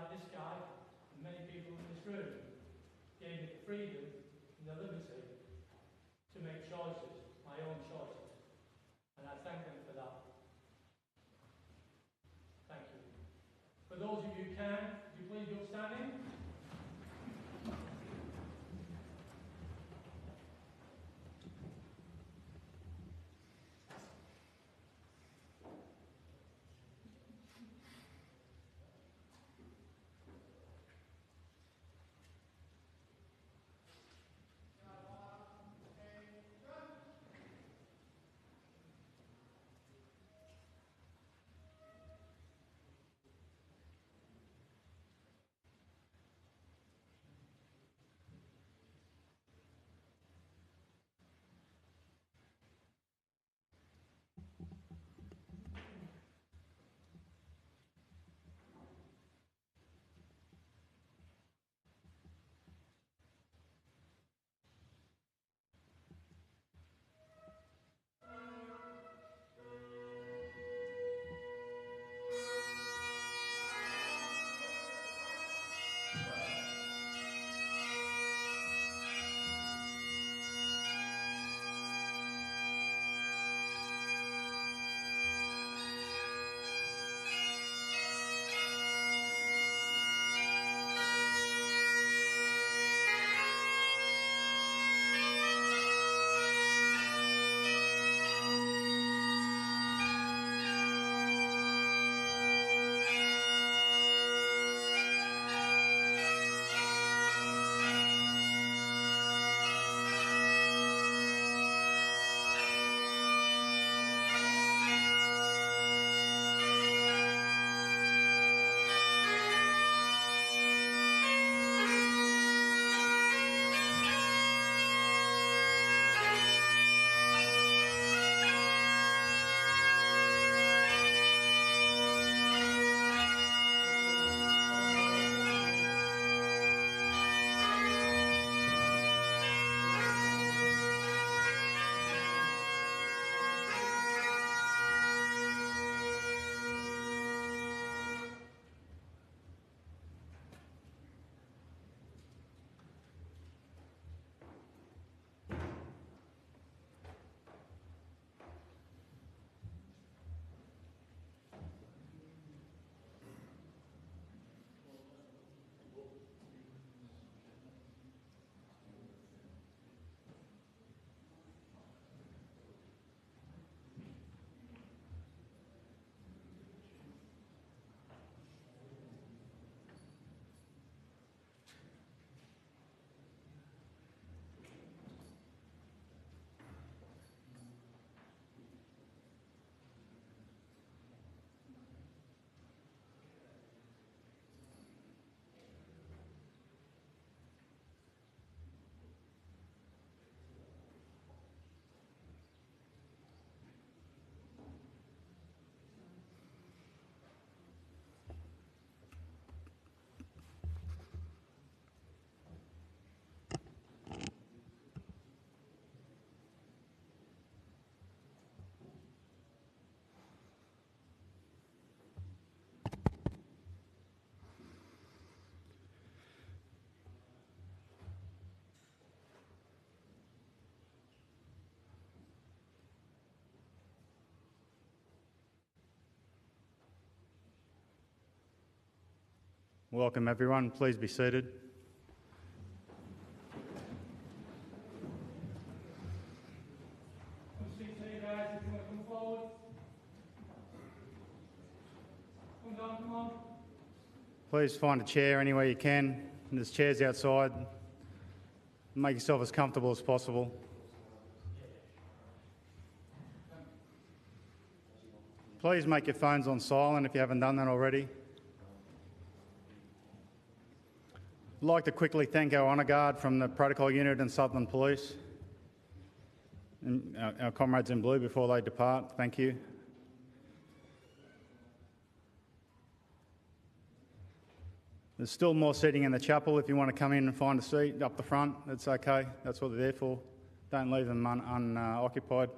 like this guy and many people in this room gave me the freedom and the liberty to make choices, my own choices. And I thank them for that. Thank you. For those of you who can, would you please go standing? Welcome everyone, please be seated. Please find a chair anywhere you can. There's chairs outside. Make yourself as comfortable as possible. Please make your phones on silent if you haven't done that already. I'd like to quickly thank our honour guard from the Protocol Unit and Southern Police, and our comrades in blue before they depart. Thank you. There's still more seating in the chapel. If you want to come in and find a seat up the front, that's okay. That's what they're there for. Don't leave them unoccupied.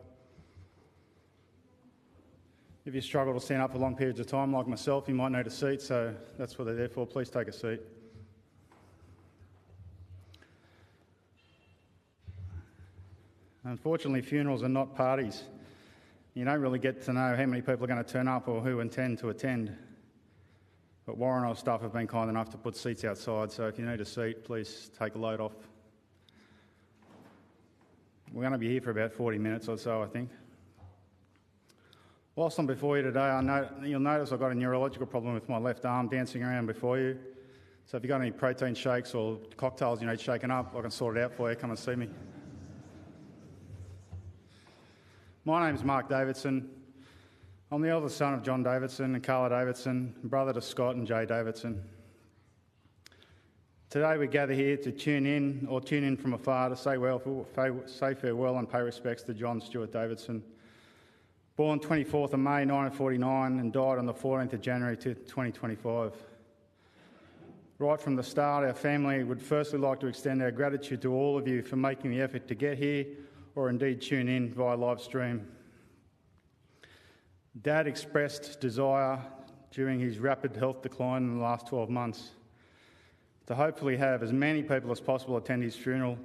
If you struggle to stand up for long periods of time, like myself, you might need a seat, so that's what they're there for. Please take a seat. Unfortunately, funerals are not parties. You don't really get to know how many people are going to turn up or who intend to attend. But Warren or staff have been kind enough to put seats outside, so if you need a seat, please take a load off. We're going to be here for about 40 minutes or so, I think. Whilst I'm before you today, you'll notice I've got a neurological problem with my left arm dancing around before you. So if you've got any protein shakes or cocktails you need shaken up, I can sort it out for you. Come and see me. My name's Mark Davidson. I'm the eldest son of John Davidson and Carla Davidson, brother to Scott and Jay Davidson. Today we gather here to tune in from afar to say farewell and pay respects to John Stuart Davidson, born 24th of May 1949 and died on the 14th of January 2025. Right from the start, our family would firstly like to extend our gratitude to all of you for making the effort to get here or indeed tune in via live stream. Dad expressed desire during his rapid health decline in the last 12 months to hopefully have as many people as possible attend his funeral,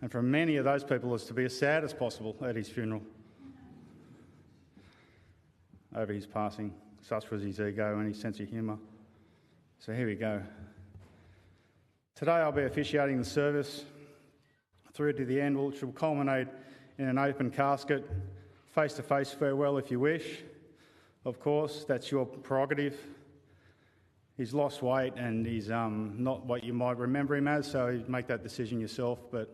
and for many of those people as to be as sad as possible at his funeral over his passing. Such was his ego and his sense of humour. So here we go. Today I'll be officiating the service through to the end, which will culminate in an open casket, face-to-face farewell if you wish. Of course, that's your prerogative. He's lost weight and he's not what you might remember him as, so you make that decision yourself, but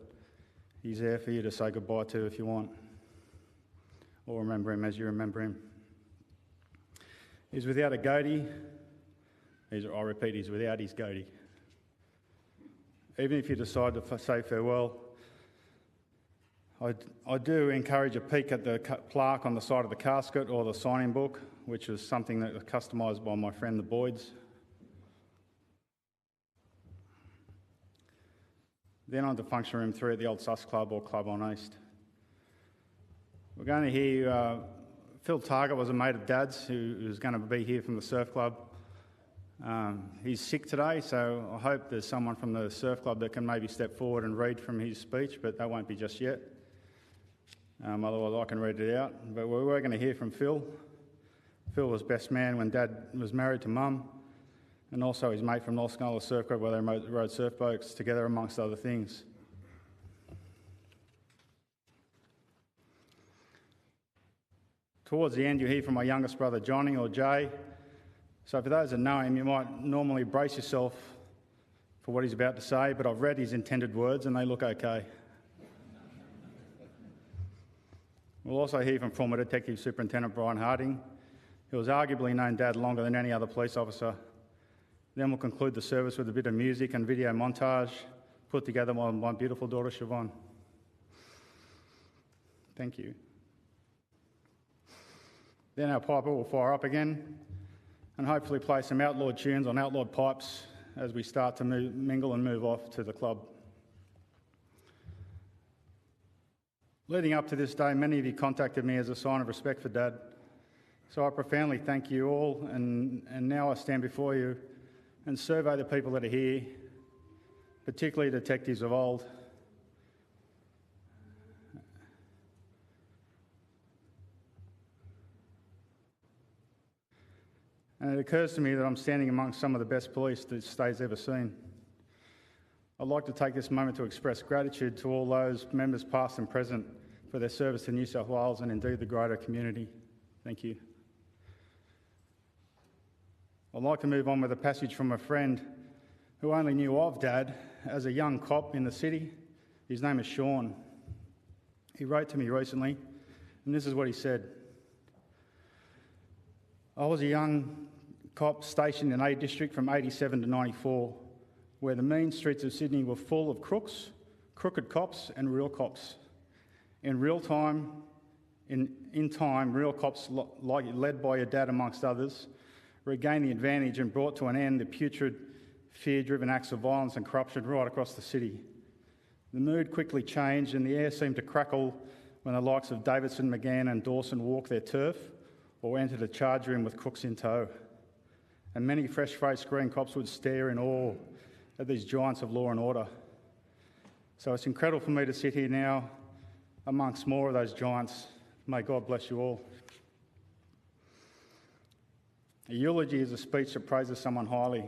he's there for you to say goodbye to if you want, or remember him as you remember him. He's without a goatee. He's without his goatee. Even if you decide to say farewell, I do encourage a peek at the plaque on the side of the casket or the signing book, which is something that was customised by my friend the Boyds. Then on to function room 3 at the old Sus Club or Club on East. We're going to hear Phil Target was a mate of Dad's who was going to be here from the surf club. He's sick today, so I hope there's someone from the surf club that can maybe step forward and read from his speech, but that won't be just yet. Otherwise I can read it out. But we were going to hear from Phil. Phil was best man when Dad was married to Mum, and also his mate from North Scarlett Surf Club where they rode surf boats together amongst other things. Towards the end, you hear from my youngest brother, Johnny, or Jay. So for those that know him, you might normally brace yourself for what he's about to say, but I've read his intended words and they look okay. We'll also hear from former Detective Superintendent Brian Harding, who has arguably known Dad longer than any other police officer. Then we'll conclude the service with a bit of music and video montage put together by my beautiful daughter, Siobhan. Thank you. Then our piper will fire up again and hopefully play some outlawed tunes on outlawed pipes as we start to mingle and move off to the club. Leading up to this day, many of you contacted me as a sign of respect for Dad. So I profoundly thank you all, and now I stand before you and survey the people that are here, particularly detectives of old. And it occurs to me that I'm standing amongst some of the best police that state's ever seen. I'd like to take this moment to express gratitude to all those members past and present for their service to New South Wales and indeed the greater community. Thank you. I'd like to move on with a passage from a friend who only knew of Dad as a young cop in the city. His name is Sean. He wrote to me recently, and this is what he said. I was a young cop stationed in A District from 87 to 94, where the mean streets of Sydney were full of crooks, crooked cops and real cops. In time, real cops, led by your dad amongst others, regained the advantage and brought to an end the putrid, fear-driven acts of violence and corruption right across the city. The mood quickly changed and the air seemed to crackle when the likes of Davidson, McGann and Dawson walked their turf, or entered a charge room with crooks in tow. And many fresh-faced Green cops would stare in awe at these giants of law and order. So it's incredible for me to sit here now amongst more of those giants. May God bless you all. A eulogy is a speech that praises someone highly,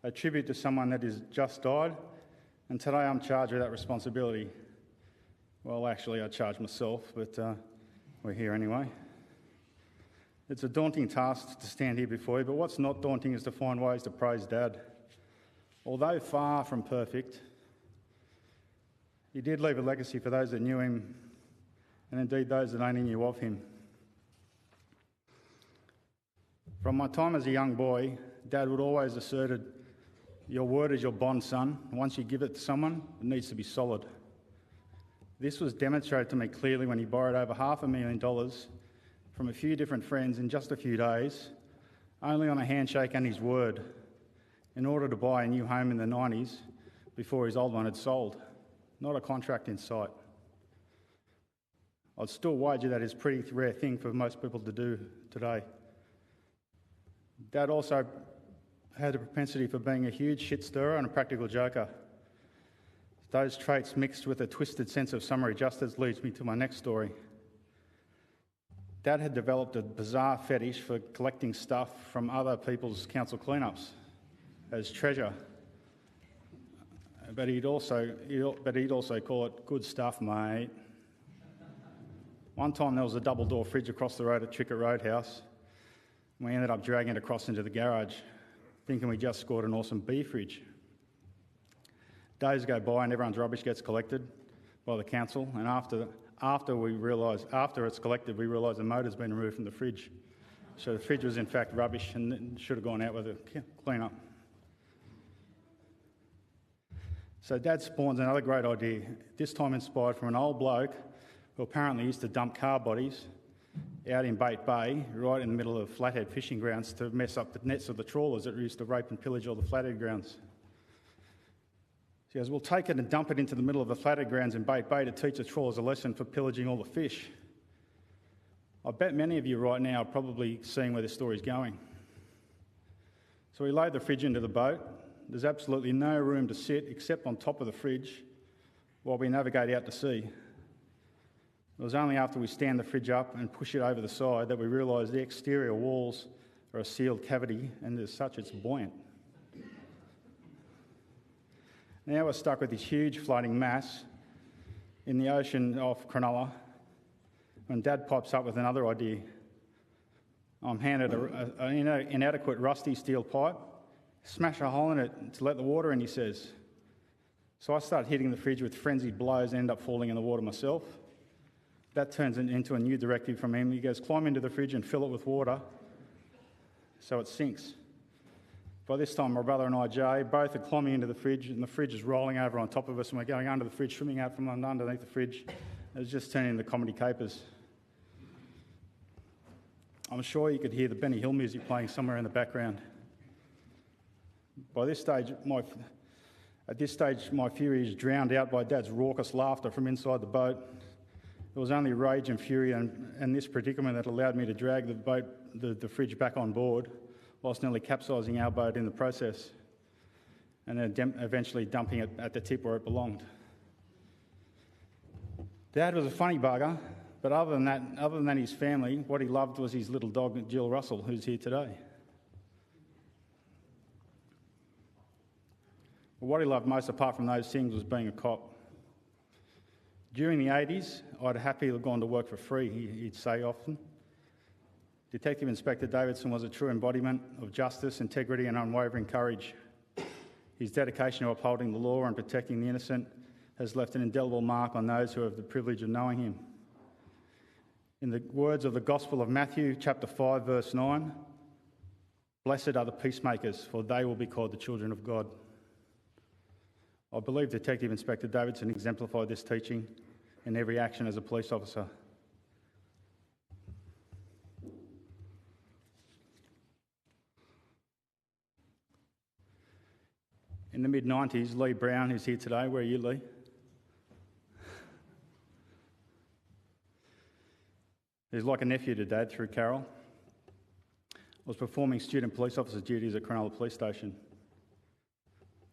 a tribute to someone that has just died, and today I'm charged with that responsibility. Well, actually, I charge myself, but we're here anyway. It's a daunting task to stand here before you, but what's not daunting is to find ways to praise Dad. Although far from perfect, he did leave a legacy for those that knew him, and indeed those that only knew of him. From my time as a young boy, Dad would always asserted, "Your word is your bond, son. Once you give it to someone, it needs to be solid." This was demonstrated to me clearly when he borrowed over $500,000 from a few different friends in just a few days, only on a handshake and his word, in order to buy a new home in the 90s before his old one had sold. Not a contract in sight. I'd still wager that is a pretty rare thing for most people to do today. Dad also had a propensity for being a huge shit stirrer and a practical joker. Those traits mixed with a twisted sense of summary justice leads me to my next story. Dad had developed a bizarre fetish for collecting stuff from other people's council cleanups as treasure. But he'd also call it good stuff, mate. One time there was a double-door fridge across the road at Trickett Roadhouse. We ended up dragging it across into the garage, thinking we just scored an awesome beer fridge. Days go by and everyone's rubbish gets collected by the council, and after it's collected, we realise the motor's been removed from the fridge. So the fridge was in fact rubbish and should have gone out with a clean-up. So Dad spawns another great idea, this time inspired from an old bloke who apparently used to dump car bodies out in Bait Bay, right in the middle of flathead fishing grounds, to mess up the nets of the trawlers that used to rape and pillage all the flathead grounds. He goes, "We'll take it and dump it into the middle of the flathead grounds in Bait Bay to teach the trawlers a lesson for pillaging all the fish." I bet many of you right now are probably seeing where this story's going. So we load the fridge into the boat. There's absolutely no room to sit except on top of the fridge while we navigate out to sea. It was only after we stand the fridge up and push it over the side that we realised the exterior walls are a sealed cavity, and as such it's buoyant. Now we're stuck with this huge floating mass in the ocean off Cronulla when Dad pops up with another idea. I'm handed an inadequate rusty steel pipe. "Smash a hole in it to let the water in," he says. So I start hitting the fridge with frenzied blows and end up falling in the water myself. That turns into a new directive from him. He goes, "Climb into the fridge and fill it with water," so it sinks. By this time, my brother and I, Jay, both are climbing into the fridge, and the fridge is rolling over on top of us, and we're going under the fridge, swimming out from underneath the fridge. It's just turning into comedy capers. I'm sure you could hear the Benny Hill music playing somewhere in the background. At this stage, my fury is drowned out by Dad's raucous laughter from inside the boat. It was only rage and fury and this predicament that allowed me to drag the fridge back on board, whilst nearly capsizing our boat in the process, and then eventually dumping it at the tip where it belonged. Dad was a funny bugger, but other than his family, what he loved was his little dog, Jill Russell, who's here today. But what he loved most, apart from those things, was being a cop. During the 80s, I'd happily have gone to work for free, he'd say often. Detective Inspector Davidson was a true embodiment of justice, integrity and unwavering courage. His dedication to upholding the law and protecting the innocent has left an indelible mark on those who have the privilege of knowing him. In the words of the Gospel of Matthew, chapter 5, verse 9, "Blessed are the peacemakers, for they will be called the children of God." I believe Detective Inspector Davidson exemplified this teaching in every action as a police officer. In the mid-90s, Lee Brown, who's here today, where are you, Lee? He's like a nephew to Dad through Carol. Was performing student police officer duties at Cronulla Police Station.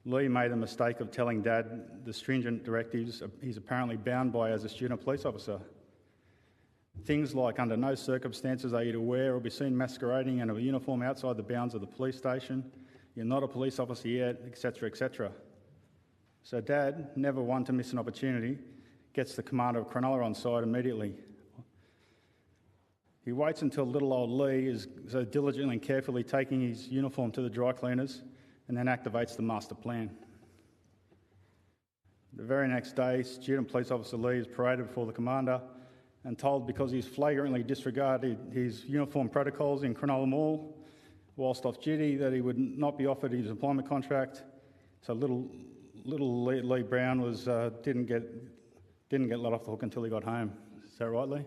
Lee made the mistake of telling Dad the stringent directives he's apparently bound by as a student police officer. Things like under no circumstances are you to wear or be seen masquerading in a uniform outside the bounds of the police station, you're not a police officer yet, etc., etc. So Dad, never one to miss an opportunity, gets the commander of Cronulla on side immediately. He waits until little old Lee is so diligently and carefully taking his uniform to the dry cleaners and then activates the master plan. The very next day, student police officer Lee is paraded before the commander and told because he's flagrantly disregarded his uniform protocols in Cronulla Mall whilst off duty that he would not be offered his employment contract. So little Lee Brown was didn't get let off the hook until he got home. Is that right, Lee?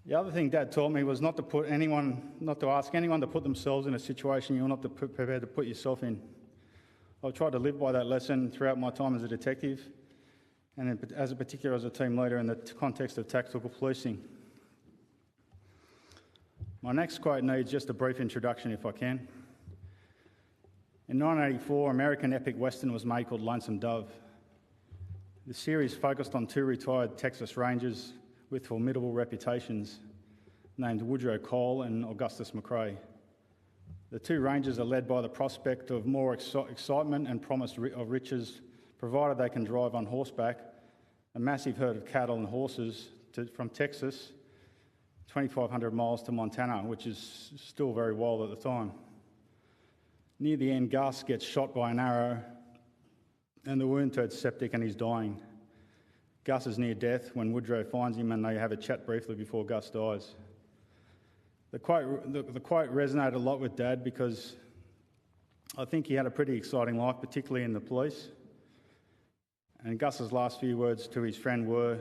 The other thing Dad taught me was not to ask anyone to put themselves in a situation you're not prepared to put yourself in. I've tried to live by that lesson throughout my time as a detective, and as a particular as a team leader in the context of tactical policing. My next quote needs just a brief introduction, if I can. In 1984, American epic western was made called Lonesome Dove. The series focused on two retired Texas Rangers with formidable reputations, named Woodrow Cole and Augustus McRae. The two Rangers are led by the prospect of more excitement and promise of riches, provided they can drive on horseback a massive herd of cattle and horses from Texas, 2,500 miles to Montana, which is still very wild at the time. Near the end, Gus gets shot by an arrow and the wound turns septic and he's dying. Gus is near death when Woodrow finds him and they have a chat briefly before Gus dies. The quote resonated a lot with Dad because I think he had a pretty exciting life, particularly in the police. And Gus's last few words to his friend were,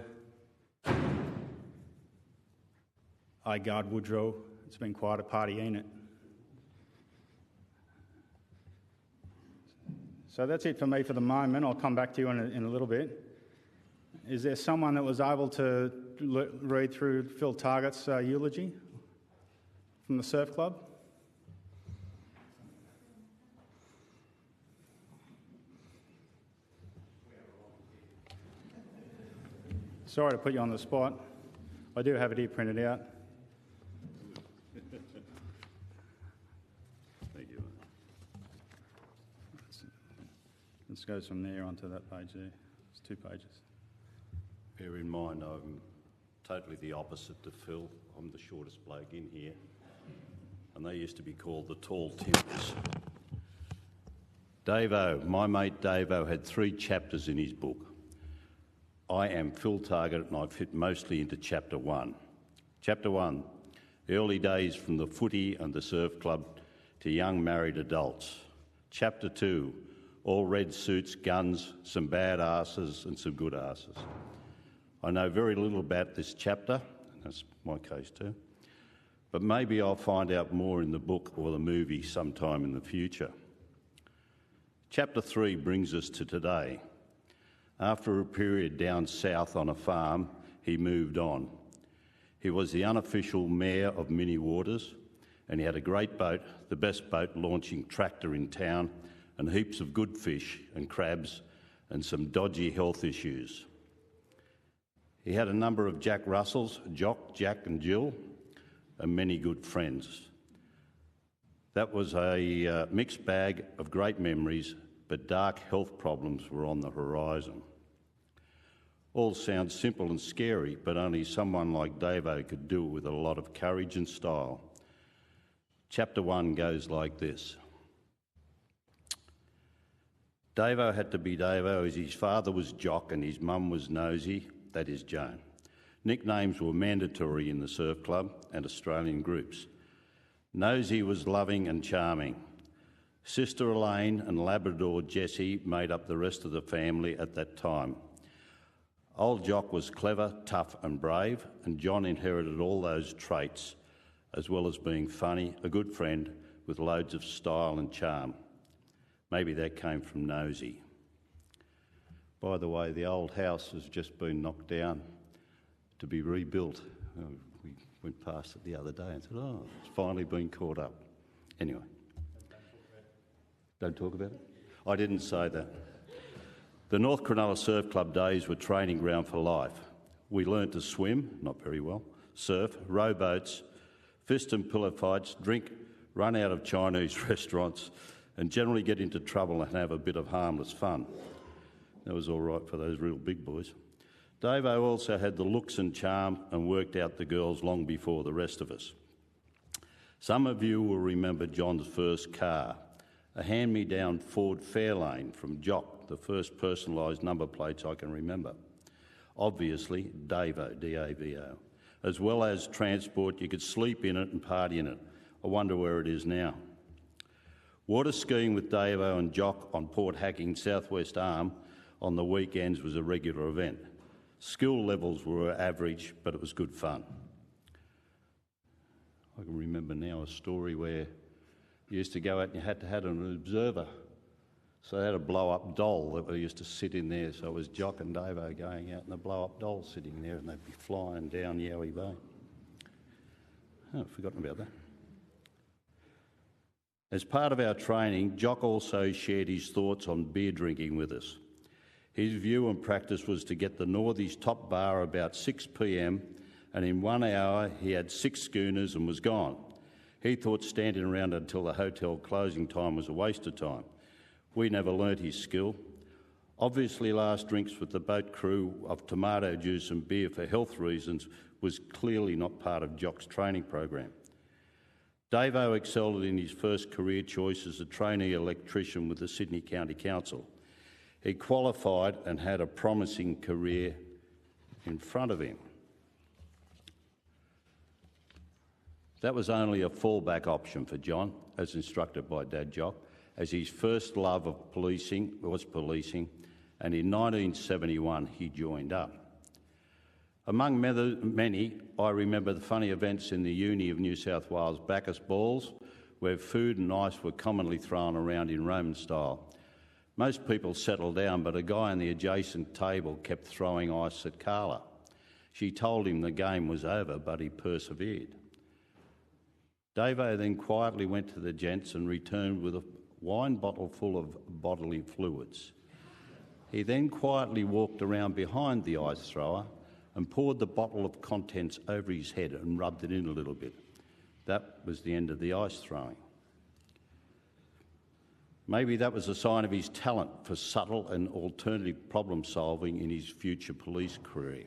"Aye, guard Woodrow, it's been quite a party, ain't it?" So that's it for me for the moment. I'll come back to you in a little bit. Is there someone that was able to read through Phil Targett's eulogy from the Surf Club? Sorry to put you on the spot. I do have it here printed out. Thank you. Let's go from there onto that page there. It's 2 pages. Bear in mind, I'm totally the opposite to Phil. I'm the shortest bloke in here. And they used to be called the Tall Timbers. Davo, my mate Davo, had 3 chapters in his book. I am Phil Targett and I fit mostly into chapter 1. Chapter 1, early days from the footy and the surf club to young married adults. Chapter 2, all red suits, guns, some bad asses and some good asses. I know very little about this chapter, and that's my case too, but maybe I'll find out more in the book or the movie sometime in the future. Chapter 3 brings us to today. After a period down south on a farm, he moved on. He was the unofficial mayor of Mini Waters, and he had a great boat, the best boat launching tractor in town, and heaps of good fish and crabs and some dodgy health issues. He had a number of Jack Russells, Jock, Jack and Jill, and many good friends. That was a mixed bag of great memories, but dark health problems were on the horizon. All sounds simple and scary, but only someone like Davo could do it with a lot of courage and style. Chapter 1 goes like this. Davo had to be Davo as his father was Jock and his mum was Nosy, that is Joan. Nicknames were mandatory in the surf club and Australian groups. Nosy was loving and charming. Sister Elaine and Labrador Jessie made up the rest of the family at that time. Old Jock was clever, tough and brave, and John inherited all those traits, as well as being funny, a good friend with loads of style and charm. Maybe that came from Nosy. By the way, the old house has just been knocked down to be rebuilt. We went past it the other day and said, oh, it's finally been caught up. Anyway. Don't talk about it? I didn't say that. The North Cronulla Surf Club days were training ground for life. We learnt to swim, not very well, surf, row boats, fist and pillow fights, drink, run out of Chinese restaurants, and generally get into trouble and have a bit of harmless fun. That was all right for those real big boys. Davo also had the looks and charm and worked out the girls long before the rest of us. Some of you will remember John's first car, a hand-me-down Ford Fairlane from Jock, the first personalised number plates I can remember. Obviously, Davo, D-A-V-O. As well as transport, you could sleep in it and party in it. I wonder where it is now. Water skiing with Davo and Jock on Port Hacking, Southwest Arm on the weekends was a regular event. Skill levels were average, but it was good fun. I can remember now a story where you used to go out and you had to have an observer. So they had a blow-up doll that we used to sit in there. So it was Jock and Davo going out and the blow-up doll sitting there, and they'd be flying down Yowie Bay. Oh, I've forgotten about that. As part of our training, Jock also shared his thoughts on beer drinking with us. His view and practice was to get the Northies top bar about 6 p.m, and in 1 hour he had 6 schooners and was gone. He thought standing around until the hotel closing time was a waste of time. We never learnt his skill. Obviously, last drinks with the boat crew of tomato juice and beer for health reasons was clearly not part of Jock's training program. Davo excelled in his first career choice as a trainee electrician with the Sydney County Council. He qualified and had a promising career in front of him. That was only a fallback option for John, as instructed by Dad Jock, as his first love of policing was policing, and in 1971 he joined up. Among many, I remember the funny events in the Uni of New South Wales Bacchus balls, where food and ice were commonly thrown around in Roman style. Most people settled down, but a guy on the adjacent table kept throwing ice at Carla. She told him the game was over, but he persevered. Davo then quietly went to the gents and returned with a wine bottle full of bodily fluids. He then quietly walked around behind the ice thrower and poured the bottle of contents over his head and rubbed it in a little bit. That was the end of the ice throwing. Maybe that was a sign of his talent for subtle and alternative problem solving in his future police career.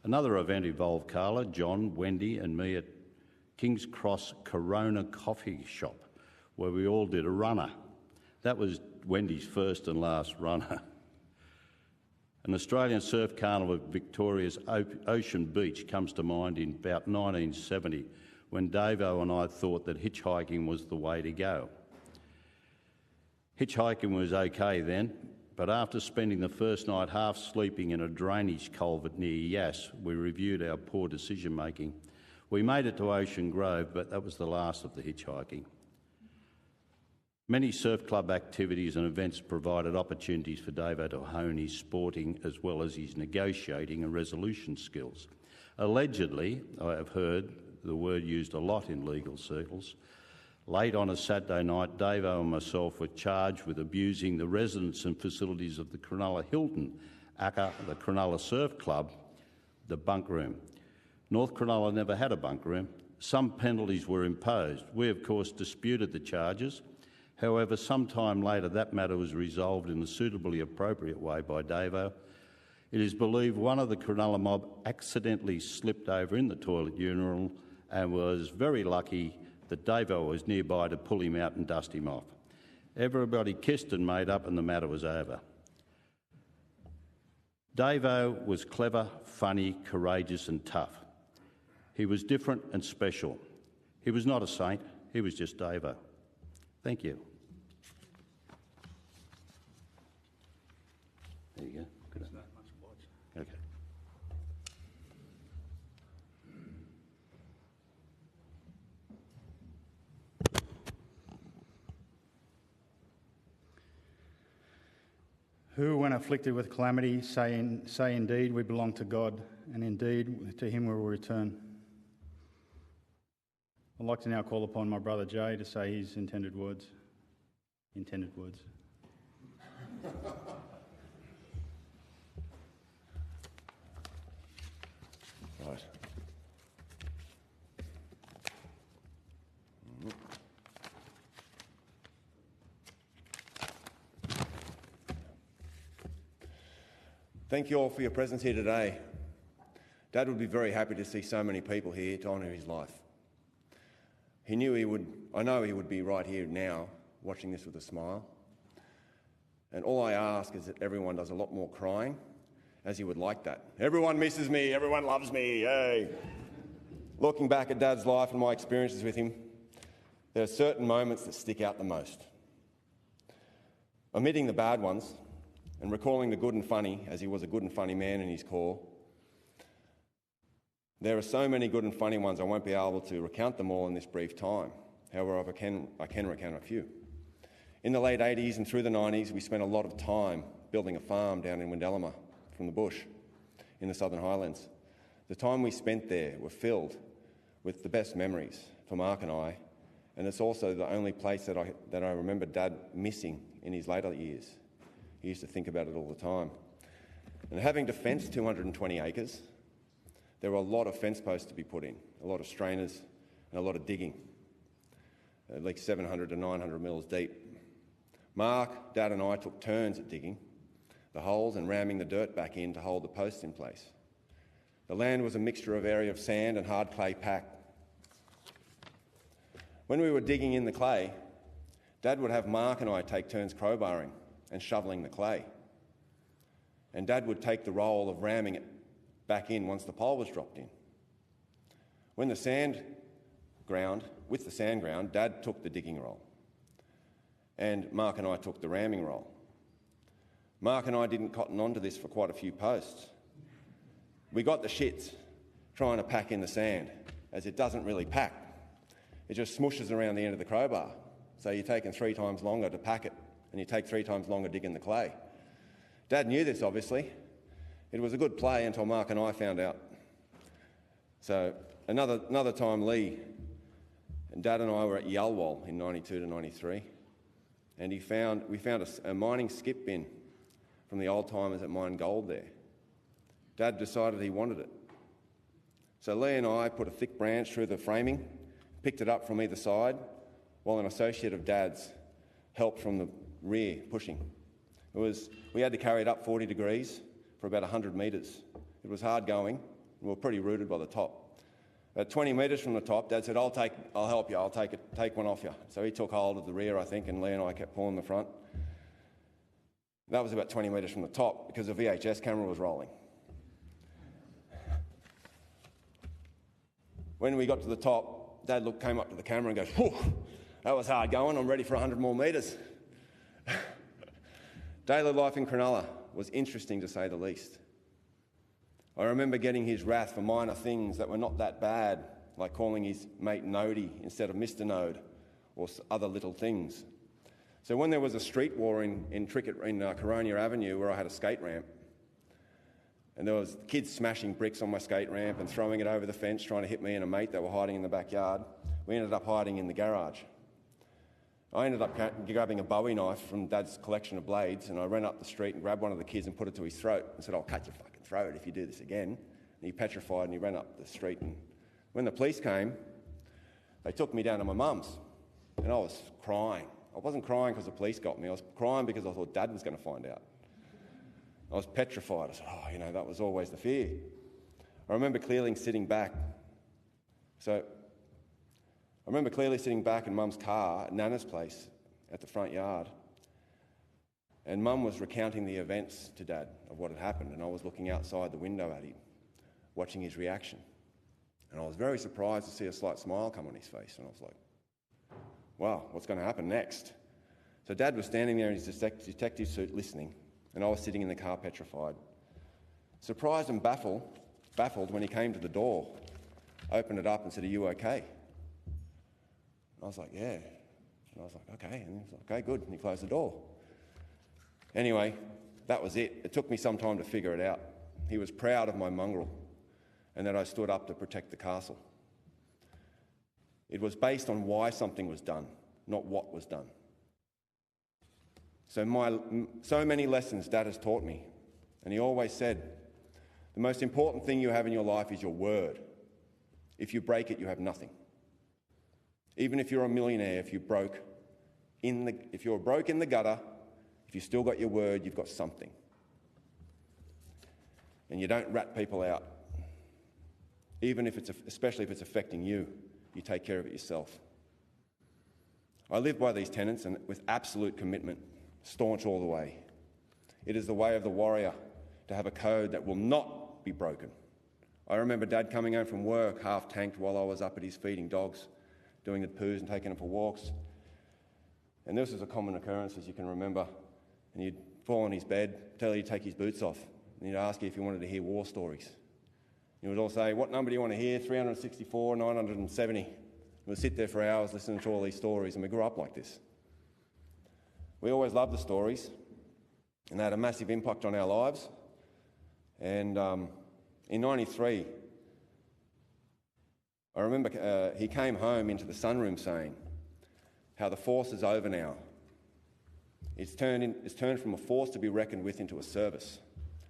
Another event involved Carla, John, Wendy and me at King's Cross Corona Coffee Shop, where we all did a runner. That was Wendy's first and last runner. An Australian surf carnival at Victoria's Ocean Beach comes to mind in about 1970, when Davo and I thought that hitchhiking was the way to go. Hitchhiking was okay then, but after spending the first night half sleeping in a drainage culvert near Yass, we reviewed our poor decision-making. We made it to Ocean Grove, but that was the last of the hitchhiking. Many surf club activities and events provided opportunities for Davo to hone his sporting as well as his negotiating and resolution skills. Allegedly, I have heard the word used a lot in legal circles, late on a Saturday night, Davo and myself were charged with abusing the residents and facilities of the Cronulla Hilton, aka the Cronulla Surf Club, the bunk room. North Cronulla never had a bunk room. Some penalties were imposed. We, of course, disputed the charges. However, sometime later that matter was resolved in a suitably appropriate way by Davo. It is believed one of the Cronulla mob accidentally slipped over in the toilet urinal and was very lucky that Davo was nearby to pull him out and dust him off. Everybody kissed and made up and the matter was over. Davo was clever, funny, courageous and tough. He was different and special. He was not a saint, he was just Davo. Thank you. There you go. Good. Okay. Who, when afflicted with calamity, say indeed we belong to God, and indeed to him we will return. I'd like to now call upon my brother Jay to say his intended words. Right. Thank you all for your presence here today. Dad would be very happy to see so many people here to honour his life. I know he would be right here now, watching this with a smile. And all I ask is that everyone does a lot more crying, as he would like that. Everyone misses me, everyone loves me, yay! Looking back at Dad's life and my experiences with him, there are certain moments that stick out the most. Omitting the bad ones, and recalling the good and funny, as he was a good and funny man in his core. There are so many good and funny ones I won't be able to recount them all in this brief time. However, I can recount a few. In the late 80s and through the 90s, we spent a lot of time building a farm down in Windellama from the bush in the Southern Highlands. The time we spent there were filled with the best memories for Mark and I, and it's also the only place that I remember Dad missing in his later years. He used to think about it all the time. And having to fence 220 acres, there were a lot of fence posts to be put in, a lot of strainers and a lot of digging, at least 700 to 900 mils deep. Mark, Dad and I took turns at digging the holes and ramming the dirt back in to hold the posts in place. The land was a mixture of area of sand and hard clay pack. When we were digging in the clay, Dad would have Mark and I take turns crowbarring and shoveling the clay. And Dad would take the role of ramming it back in once the pole was dropped in. With the sand ground, Dad took the digging role. And Mark and I took the ramming role. Mark and I didn't cotton on to this for quite a few posts. We got the shits trying to pack in the sand, as it doesn't really pack. It just smooshes around the end of the crowbar. So you're taking 3 times longer to pack it, and you take 3 times longer digging the clay. Dad knew this, obviously. It was a good play until Mark and I found out. So another time, Lee and Dad and I were at Yalwal in 92 to 93, and we found a mining skip bin from the old timers that mined gold there. Dad decided he wanted it. So Lee and I put a thick branch through the framing, picked it up from either side, while an associate of Dad's helped from the rear, pushing. We had to carry it up 40 degrees for about 100 metres. It was hard going, and we were pretty rooted by the top. At 20 metres from the top, Dad said, I'll help you, I'll take one off you. So he took hold of the rear, I think, and Lee and I kept pulling the front. That was about 20 metres from the top, because the VHS camera was rolling. When we got to the top, Dad came up to the camera and goes, whew, that was hard going, I'm ready for 100 more metres. Daily life in Cronulla was interesting, to say the least. I remember getting his wrath for minor things that were not that bad, like calling his mate Nodie instead of Mr. Node, or other little things. So when there was a street war in Coronia Avenue, where I had a skate ramp, and there was kids smashing bricks on my skate ramp and throwing it over the fence, trying to hit me and a mate that were hiding in the backyard, we ended up hiding in the garage. I ended up grabbing a Bowie knife from Dad's collection of blades, and I ran up the street and grabbed one of the kids and put it to his throat and said, I'll cut your fucking throat if you do this again. And he petrified and he ran up the street. And when the police came, they took me down to my mum's, and I was crying. I wasn't crying because the police got me. I was crying because I thought Dad was going to find out. I was petrified. I said, that was always the fear. I remember clearly sitting back in Mum's car at Nana's place at the front yard, and Mum was recounting the events to Dad of what had happened, and I was looking outside the window at him, watching his reaction. And I was very surprised to see a slight smile come on his face, and I was like, wow, what's going to happen next? So Dad was standing there in his detective suit listening, and I was sitting in the car petrified. Surprised and baffled when he came to the door, opened it up and said, are you okay? I was like, yeah. And I was like, okay. And he was like, okay, good. And he closed the door. Anyway, that was it. It took me some time to figure it out. He was proud of my mongrel and that I stood up to protect the castle. It was based on why something was done, not what was done. So many lessons Dad has taught me, and he always said, the most important thing you have in your life is your word. If you break it, you have nothing. Even if you're a millionaire, if you're broke in the gutter, if you've still got your word, you've got something. And you don't rat people out. Especially if it's affecting you, you take care of it yourself. I live by these tenets and with absolute commitment, staunch all the way. It is the way of the warrior to have a code that will not be broken. I remember Dad coming home from work half-tanked while I was up at his feeding dogs, doing the poos and taking them for walks. And this was a common occurrence, as you can remember. And you'd fall on his bed, tell you to take his boots off, and he'd ask you if you wanted to hear war stories. You would all say, what number do you want to hear? 364, 970. We'd sit there for hours listening to all these stories, and we grew up like this. We always loved the stories, and they had a massive impact on our lives. And in 93, I remember he came home into the sunroom saying how the force is over now. It's turned from a force to be reckoned with into a service.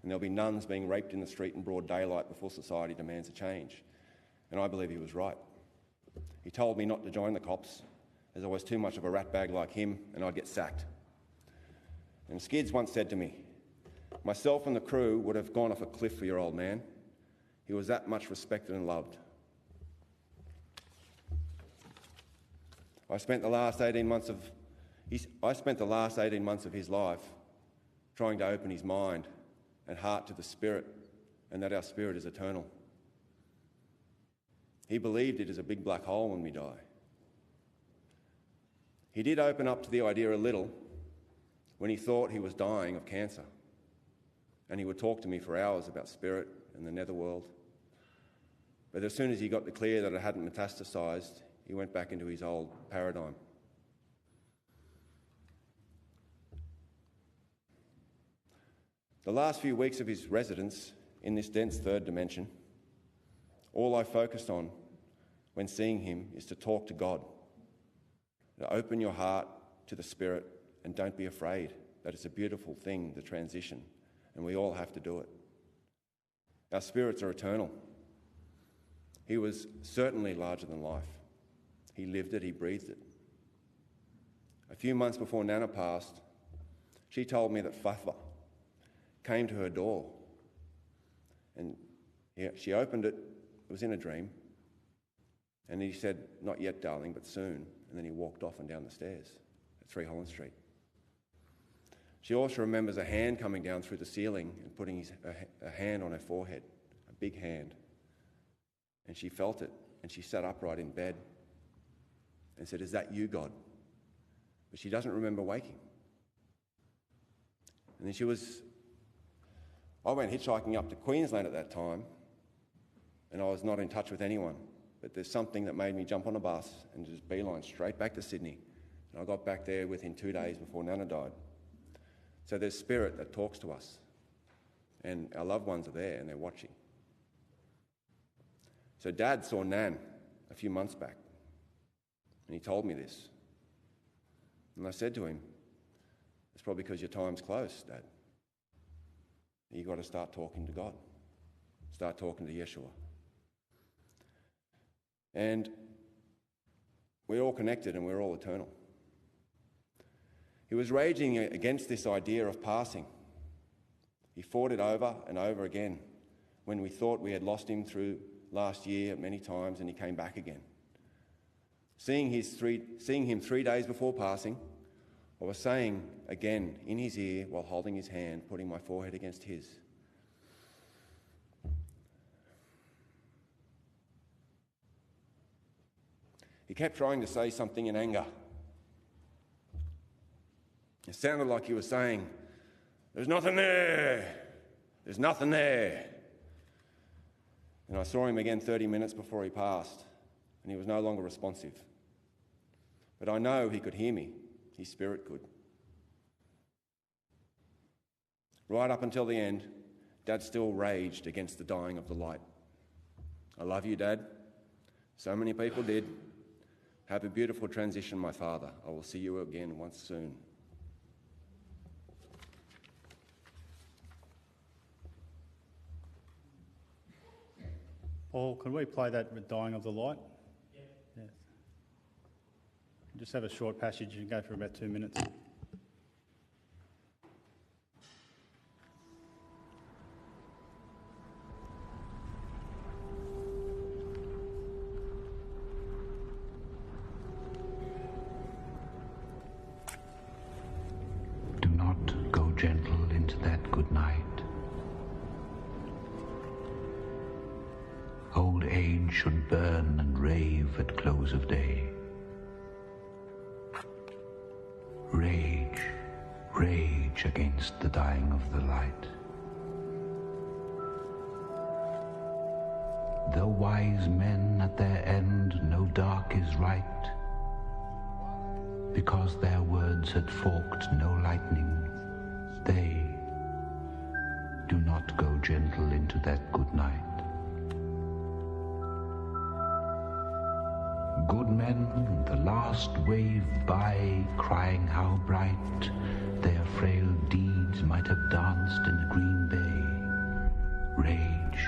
And there'll be nuns being raped in the street in broad daylight before society demands a change. And I believe he was right. He told me not to join the cops, as I was too much of a ratbag like him and I'd get sacked. And Skids once said to me, myself and the crew would have gone off a cliff for your old man. He was that much respected and loved. I spent the last 18 months of his life trying to open his mind and heart to the Spirit, and that our spirit is eternal. He believed it is a big black hole when we die. He did open up to the idea a little when he thought he was dying of cancer, and he would talk to me for hours about spirit and the netherworld. But as soon as he got the clear that it hadn't metastasised, he went back into his old paradigm. The last few weeks of his residence in this dense third dimension, all I focused on when seeing him is to talk to God, to open your heart to the Spirit, and don't be afraid that it's a beautiful thing, the transition, and we all have to do it. Our spirits are eternal. He was certainly larger than life. He lived it, he breathed it. A few months before Nana passed, she told me that Fafa came to her door, and she opened it. It was in a dream, and he said, not yet, darling, but soon, and then he walked off and down the stairs at 3 Holland Street. She also remembers a hand coming down through the ceiling and putting a hand on her forehead, a big hand, and she felt it, and she sat upright in bed and said, is that you, God? But she doesn't remember waking. And then I went hitchhiking up to Queensland at that time, and I was not in touch with anyone. But there's something that made me jump on a bus and just beeline straight back to Sydney. And I got back there within 2 days before Nana died. So there's spirit that talks to us, and our loved ones are there and they're watching. So Dad saw Nan a few months back, and he told me this. And I said to him, it's probably because your time's close, Dad. You've got to start talking to God. Start talking to Yeshua. And we're all connected and we're all eternal. He was raging against this idea of passing. He fought it over and over again when we thought we had lost him through last year many times, and he came back again. Seeing him 3 days before passing, I was saying again in his ear while holding his hand, putting my forehead against his, he kept trying to say something in anger. It sounded like he was saying, there's nothing there, there's nothing there. And I saw him again 30 minutes before he passed, and he was no longer responsive. But I know he could hear me. His spirit could. Right up until the end, Dad still raged against the dying of the light. I love you, Dad. So many people did. Have a beautiful transition, my father. I will see you again once soon. Paul, can we play that with Dying of the Light? Yeah. Just have a short passage and go for about 2 minutes. Do not go gentle into that good night. Old age should burn and rave at close of day. Rage, rage against the dying of the light. Though wise men at their end know dark is right, because their words had forked no lightning, they do not go gentle into that good night. Good men, the last wave by, crying how bright their frail deeds might have danced in a green bay. Rage,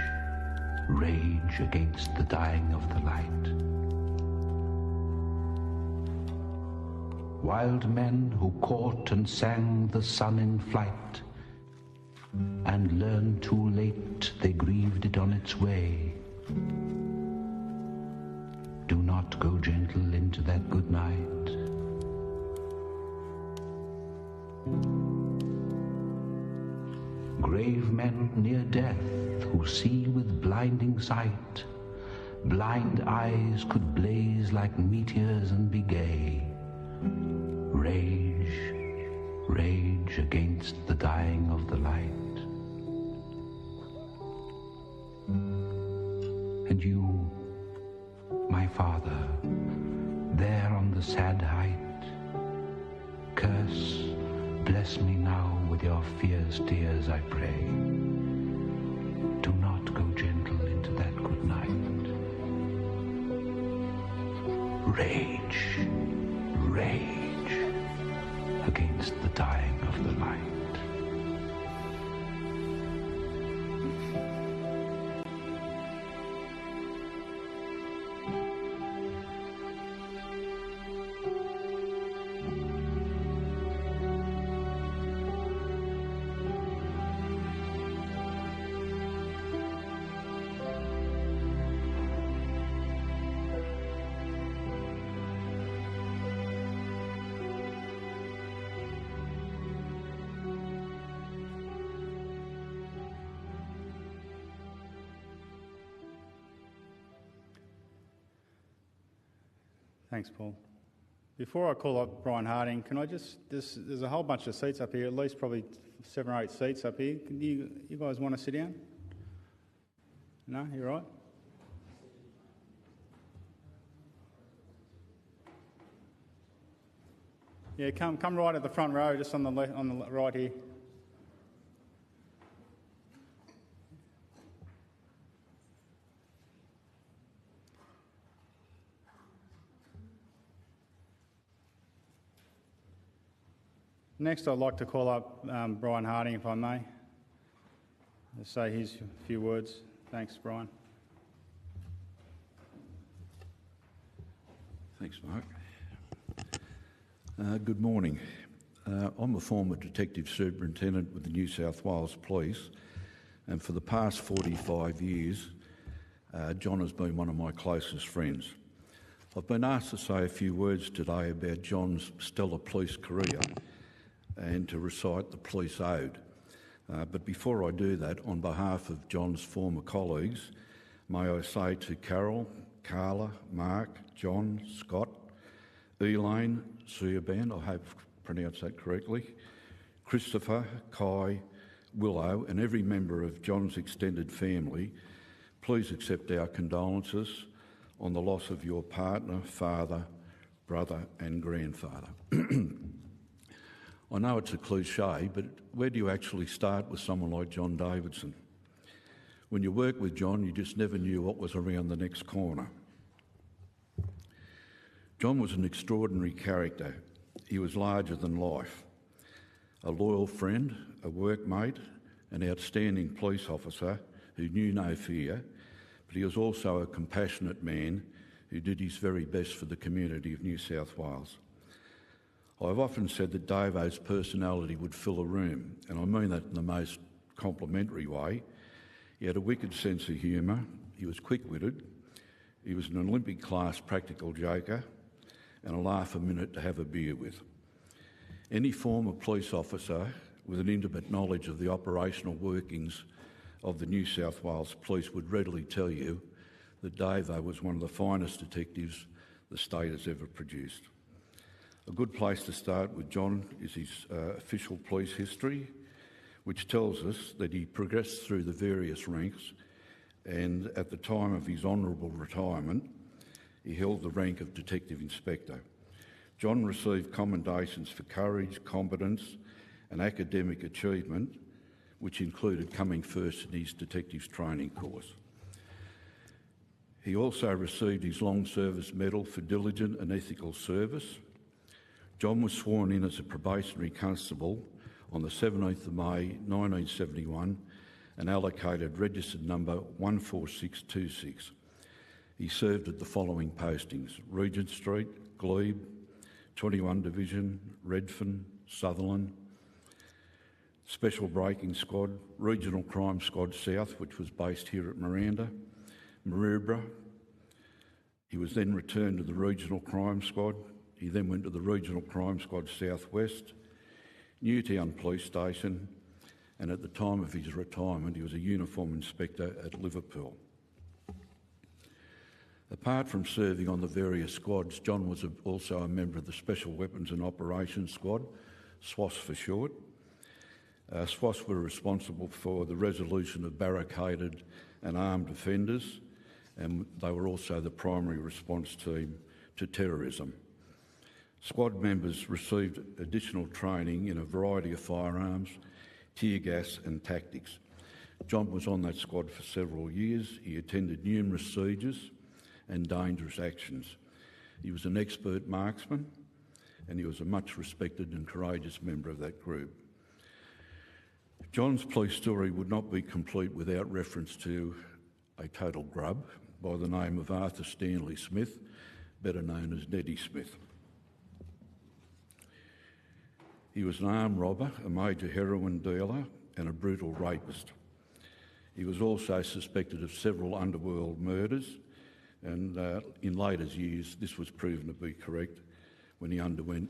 rage against the dying of the light. Wild men who caught and sang the sun in flight, and learned too late they grieved it on its way. Do not go gentle into that good night. Grave men near death who see with blinding sight, blind eyes could blaze like meteors and be gay. Rage, rage against the dying of the light. And you, my father, there on the sad height, curse, bless me now with your fierce tears, I pray. Do not go gentle into that good night. Rage, rage against the dying of the light. Thanks, Paul. Before I call up Brian Harding, can I just, there's a whole bunch of seats up here, at least probably 7 or 8 seats up here. Can you guys want to sit down? No, you're right? Yeah, come right at the front row, just on the right here. Next, I'd like to call up Brian Harding, if I may, to say his few words. Thanks, Brian. Thanks, Mark. Good morning. I'm a former Detective Superintendent with the New South Wales Police, and for the past 45 years, John has been one of my closest friends. I've been asked to say a few words today about John's stellar police career and to recite the Police Ode. But before I do that, on behalf of John's former colleagues, may I say to Carol, Carla, Mark, John, Scott, Elaine, Suyaban, I hope I've pronounced that correctly, Christopher, Kai, Willow, and every member of John's extended family, please accept our condolences on the loss of your partner, father, brother and grandfather. I know it's a cliche, but where do you actually start with someone like John Davidson? When you work with John, you just never knew what was around the next corner. John was an extraordinary character. He was larger than life. A loyal friend, a workmate, an outstanding police officer who knew no fear, but he was also a compassionate man who did his very best for the community of New South Wales. I've often said that Davo's personality would fill a room, and I mean that in the most complimentary way. He had a wicked sense of humour, he was quick-witted, he was an Olympic-class practical joker, and a laugh a minute to have a beer with. Any former police officer with an intimate knowledge of the operational workings of the New South Wales Police would readily tell you that Davo was one of the finest detectives the state has ever produced. A good place to start with John is his official police history, which tells us that he progressed through the various ranks, and at the time of his honourable retirement, he held the rank of Detective Inspector. John received commendations for courage, competence and academic achievement, which included coming first in his detectives training course. He also received his Long Service Medal for diligent and ethical service. John was sworn in as a probationary constable on the 17th of May 1971 and allocated registered number 14626. He served at the following postings: Regent Street, Glebe, 21 Division, Redfern, Sutherland, Special Breaking Squad, Regional Crime Squad South, which was based here at Miranda, Maroubra. He was then returned to the Regional Crime Squad. He then went to the Regional Crime Squad Southwest, Newtown Police Station, and at the time of his retirement, he was a uniform inspector at Liverpool. Apart from serving on the various squads, John was also a member of the Special Weapons and Operations Squad, SWOS for short. SWOS were responsible for the resolution of barricaded and armed offenders, and they were also the primary response team to terrorism. Squad members received additional training in a variety of firearms, tear gas and tactics. John was on that squad for several years. He attended numerous sieges and dangerous actions. He was an expert marksman, and he was a much respected and courageous member of that group. John's police story would not be complete without reference to a total grub by the name of Arthur Stanley Smith, better known as Neddy Smith. He was an armed robber, a major heroin dealer and a brutal rapist. He was also suspected of several underworld murders, and in later years this was proven to be correct when he underwent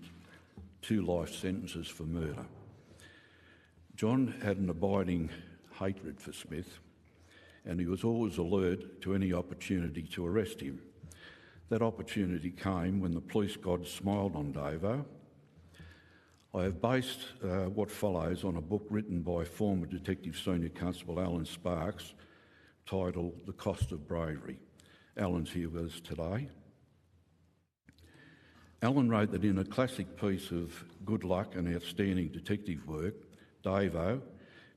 2 life sentences for murder. John had an abiding hatred for Smith, and he was always alert to any opportunity to arrest him. That opportunity came when the police gods smiled on Davo. I have based what follows on a book written by former Detective Senior Constable Alan Sparks titled The Cost of Bravery. Alan's here with us today. Alan wrote that in a classic piece of good luck and outstanding detective work, Davo,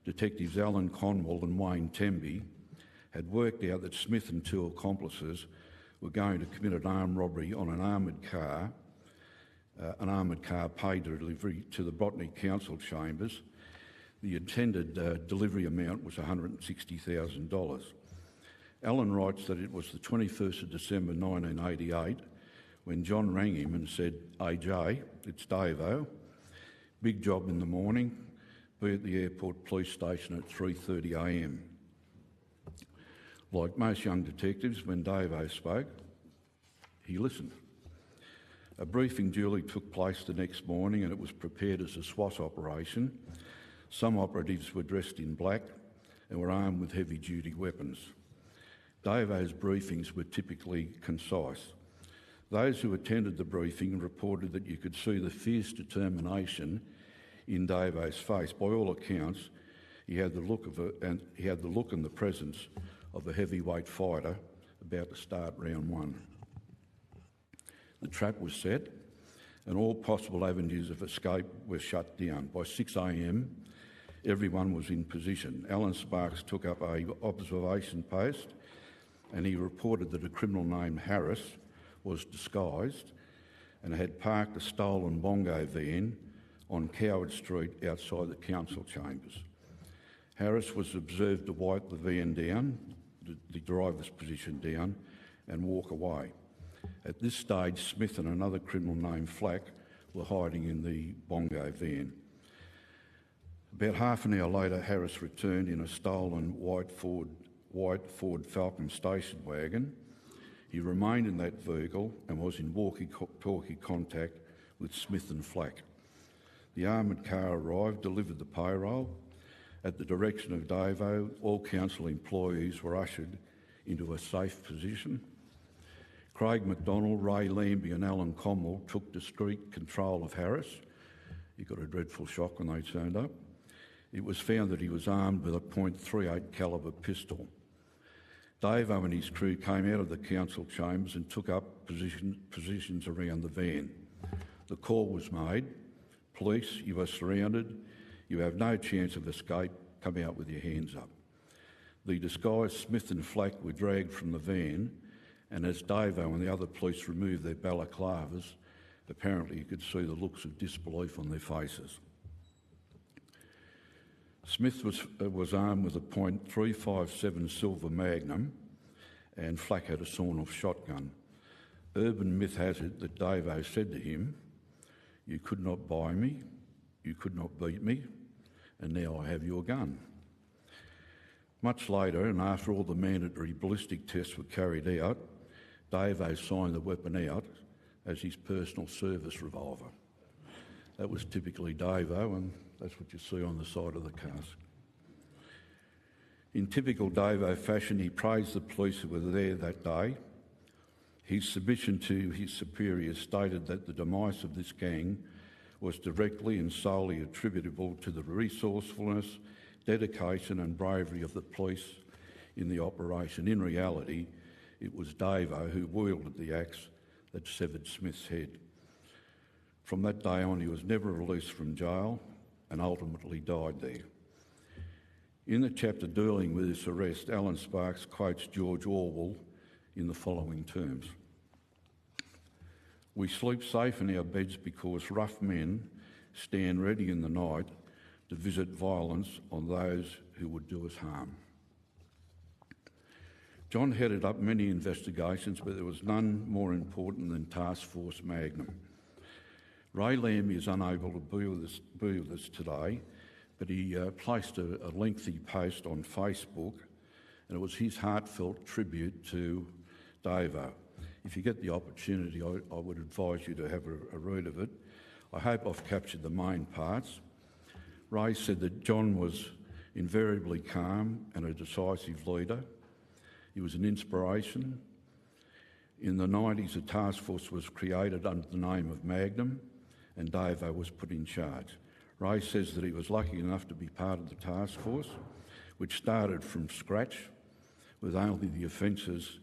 Detectives Alan Conwell and Wayne Temby had worked out that Smith and 2 accomplices were going to commit an armed robbery on an armoured car paid delivery to the Botany Council chambers. The intended delivery amount was $160,000. Alan writes that it was the 21st of December 1988 when John rang him and said, "AJ, it's Davo. Big job in the morning. Be at the airport police station at 3:30 a.m. Like most young detectives, when Davo spoke, he listened. A briefing duly took place the next morning and it was prepared as a SWAT operation. Some operatives were dressed in black and were armed with heavy-duty weapons. Davo's briefings were typically concise. Those who attended the briefing reported that you could see the fierce determination in Davo's face. By all accounts, he had the look and the presence of a heavyweight fighter about to start round 1. The trap was set. and all possible avenues of escape were shut down. By 6 a.m, everyone was in position. Alan Sparks took up an observation post and he reported that a criminal named Harris was disguised and had parked a stolen bongo van on Coward Street outside the council chambers. Harris was observed to wipe the van down, the driver's position down, and walk away. At this stage, Smith and another criminal named Flack were hiding in the bongo van. About half an hour later, Harris returned in a stolen white Ford Falcon station wagon. He remained in that vehicle and was in walkie-talkie contact with Smith and Flack. The armoured car arrived, delivered the payroll. At the direction of Davo, all council employees were ushered into a safe position. Craig McDonald, Ray Lambie and Alan Cromwell took discreet control of Harris. He got a dreadful shock when they turned up. It was found that he was armed with a .38 calibre pistol. Davo and his crew came out of the council chambers and took up positions around the van. The call was made, "Police, you are surrounded. You have no chance of escape. Come out with your hands up." The disguised Smith and Flack were dragged from the van, and as Davo and the other police removed their balaclavas, apparently you could see the looks of disbelief on their faces. Smith was armed with a .357 silver Magnum and Flack had a sawn-off shotgun. Urban myth has it that Davo said to him, "You could not buy me, you could not beat me, and now I have your gun." Much later, and after all the mandatory ballistic tests were carried out, Davo signed the weapon out as his personal service revolver. That was typically Davo, and that's what you see on the side of the cask. In typical Davo fashion, he praised the police who were there that day. His submission to his superiors stated that the demise of this gang was directly and solely attributable to the resourcefulness, dedication and bravery of the police in the operation. In reality, it was Davo who wielded the axe that severed Smith's head. From that day on, he was never released from jail and ultimately died there. In the chapter dealing with this arrest, Alan Sparks quotes George Orwell in the following terms: "We sleep safe in our beds because rough men stand ready in the night to visit violence on those who would do us harm." John headed up many investigations, but there was none more important than Task Force Magnum. Ray Lambie is unable to be with us today, but he placed a lengthy post on Facebook, and it was his heartfelt tribute to Davo. If you get the opportunity, I would advise you to have a read of it. I hope I've captured the main parts. Ray said that John was invariably calm and a decisive leader. He was an inspiration. In the 90s, a task force was created under the name of Magnum, and Davo was put in charge. Ray says that he was lucky enough to be part of the task force, which started from scratch with only the offences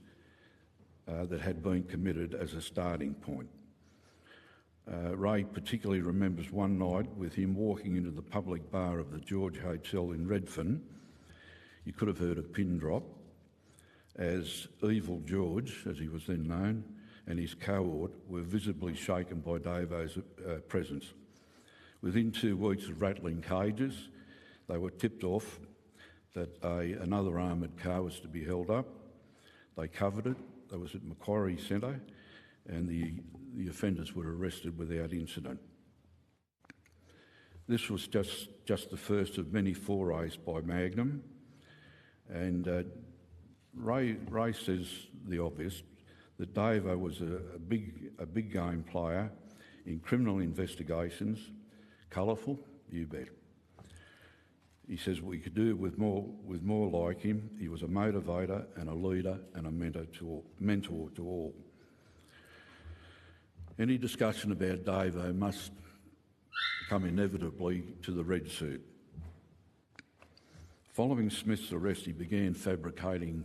that had been committed as a starting point. Ray particularly remembers one night with him walking into the public bar of the George Hotel in Redfern. You could have heard a pin drop as Evil George, as he was then known, and his cohort were visibly shaken by Davo's presence. Within 2 weeks of rattling cages, they were tipped off that another armoured car was to be held up. They covered it. That was at Macquarie Centre, and the offenders were arrested without incident. This was just the first of many forays by Magnum, and Ray says the obvious, that Davo was a big game player in criminal investigations. Colourful, you bet. He says we could do with more like him. He was a motivator and a leader and a mentor to all. Any discussion about Davo must come inevitably to the red suit. Following Smith's arrest, he began fabricating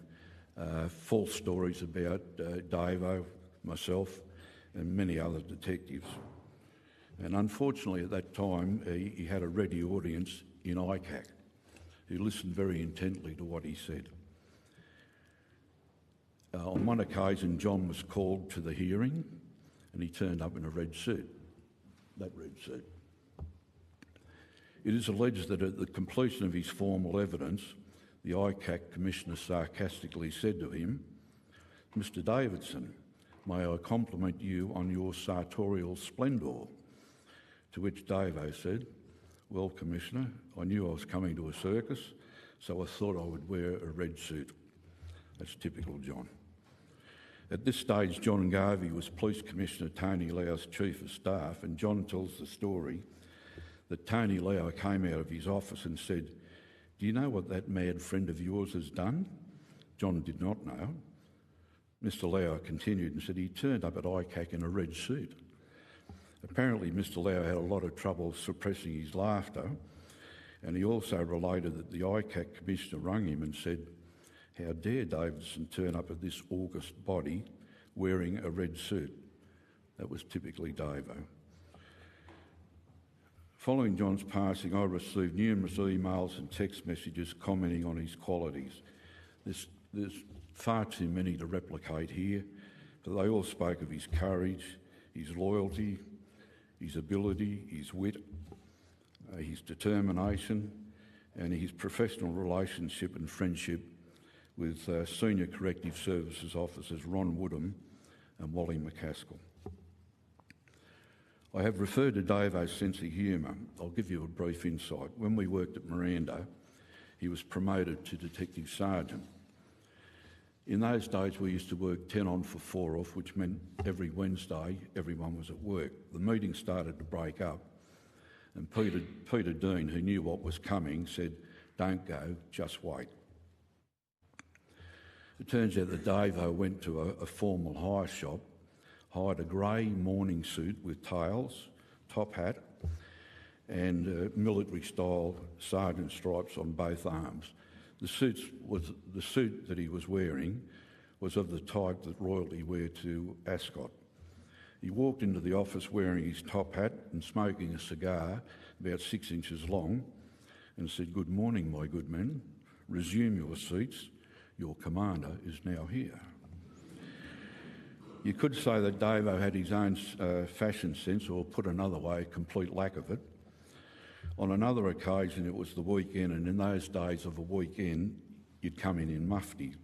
false stories about Davo, myself, and many other detectives. And unfortunately at that time he had a ready audience in ICAC who listened very intently to what he said. On one occasion John was called to the hearing and he turned up in a red suit, that red suit. It is alleged that at the completion of his formal evidence, the ICAC Commissioner sarcastically said to him, "Mr Davidson, may I compliment you on your sartorial splendour?" To which Davo said, "Well, Commissioner, I knew I was coming to a circus, so I thought I would wear a red suit." That's typical John. At this stage, John Garvey was Police Commissioner Tony Lau's Chief of Staff, and John tells the story that Tony Lau came out of his office and said, "Do you know what that mad friend of yours has done?" John did not know. Mr Lau continued and said he turned up at ICAC in a red suit. Apparently Mr Lau had a lot of trouble suppressing his laughter, and he also related that the ICAC Commissioner rang him and said, "How dare Davidson turn up at this august body wearing a red suit?" That was typically Davo. Following John's passing, I received numerous emails and text messages commenting on his qualities. There's far too many to replicate here, but they all spoke of his courage, his loyalty, his ability, his wit, his determination, and his professional relationship and friendship with Senior Corrective Services officers Ron Woodham and Wally McCaskill. I have referred to Davo's sense of humour. I'll give you a brief insight. When we worked at Miranda, he was promoted to Detective Sergeant. In those days we used to work 10 on for 4 off, which meant every Wednesday everyone was at work. The meeting started to break up and Peter Dean, who knew what was coming, said, "Don't go, just wait." It turns out that Davo went to a formal hire shop, hired a grey morning suit with tails, top hat and military-style sergeant stripes on both arms. The suit that he was wearing was of the type that royalty wear to Ascot. He walked into the office wearing his top hat and smoking a cigar about 6 inches long and said, "Good morning, my good men. Resume your seats. Your commander is now here." You could say that Davo had his own fashion sense, or put another way, a complete lack of it. On another occasion, it was the weekend, and in those days of a weekend, you'd come in mufti.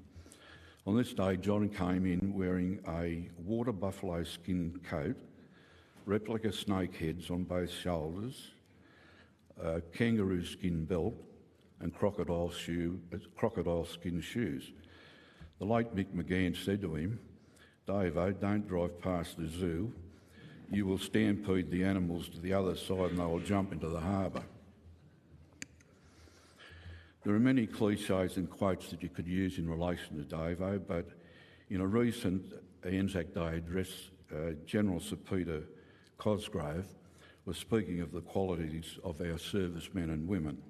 On this day, John came in wearing a water buffalo skin coat, replica snake heads on both shoulders, a kangaroo skin belt, and crocodile skin shoes. The late Mick McGann said to him, "Davo, don't drive past the zoo. You will stampede the animals to the other side and they will jump into the harbour." There are many cliches and quotes that you could use in relation to Davo, but in a recent Anzac Day address, General Sir Peter Cosgrove was speaking of the qualities of our servicemen and women.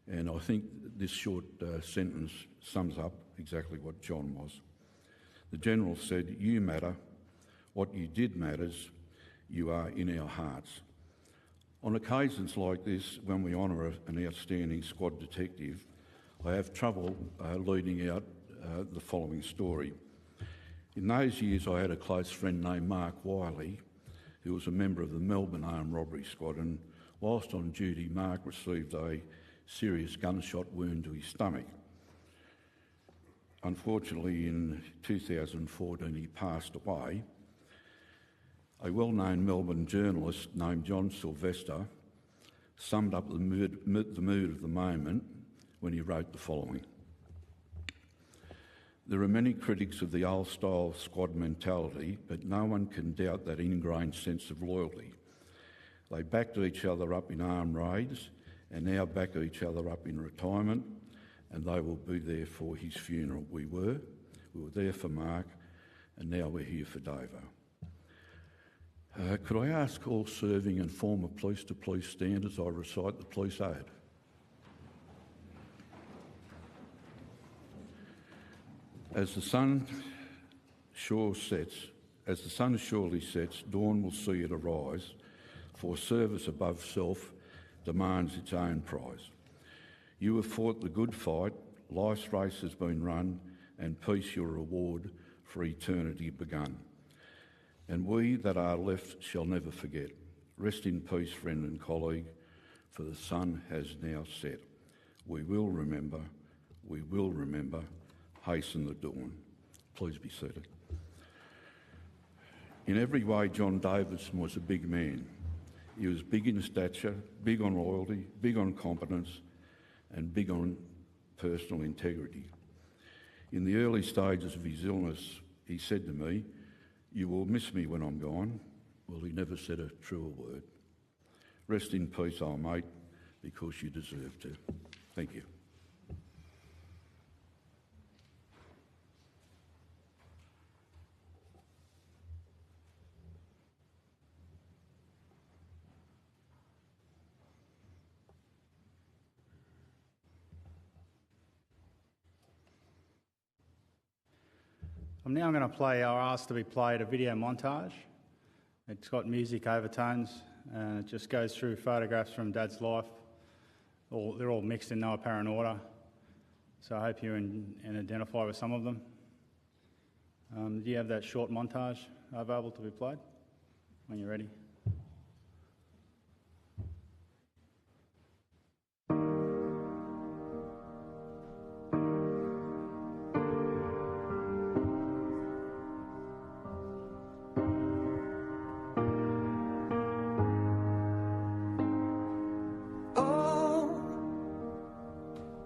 And I think this short sentence sums up exactly what John was. The General said, "You matter. What you did matters. You are in our hearts." On occasions like this, when we honour an outstanding squad detective, I have trouble leading out the following story. In those years, I had a close friend named Mark Wiley, who was a member of the Melbourne Armed Robbery Squad, and whilst on duty, Mark received a serious gunshot wound to his stomach. Unfortunately, in 2014, he passed away. A well-known Melbourne journalist named John Sylvester summed up the mood of the moment when he wrote the following. "There are many critics of the old-style squad mentality, but no one can doubt that ingrained sense of loyalty. They backed each other up in armed raids and now back each other up in retirement, and they will be there for his funeral. We were there for Mark, and now we're here for Davo." Could I ask all serving and former police to please stand as I recite the police ode? As the sun surely sets, dawn will see it arise. for service above self demands its own prize. You have fought the good fight, life's race has been run, and peace your reward for eternity begun. And we that are left shall never forget. Rest in peace, friend and colleague, for the sun has now set. We will remember, hasten the dawn. Please be seated. In every way, John Davidson was a big man. He was big in stature, big on loyalty, big on competence, and big on personal integrity. In the early stages of his illness, he said to me, "You will miss me when I'm gone." Well, he never said a truer word. Rest in peace, old mate, because you deserve to. Thank you. I'm now going to play, or asked to be played, a video montage. It's got music overtones and it just goes through photographs from Dad's life. They're all mixed in no apparent order, so I hope you and identify with some of them. Do you have that short montage available to be played when you're ready?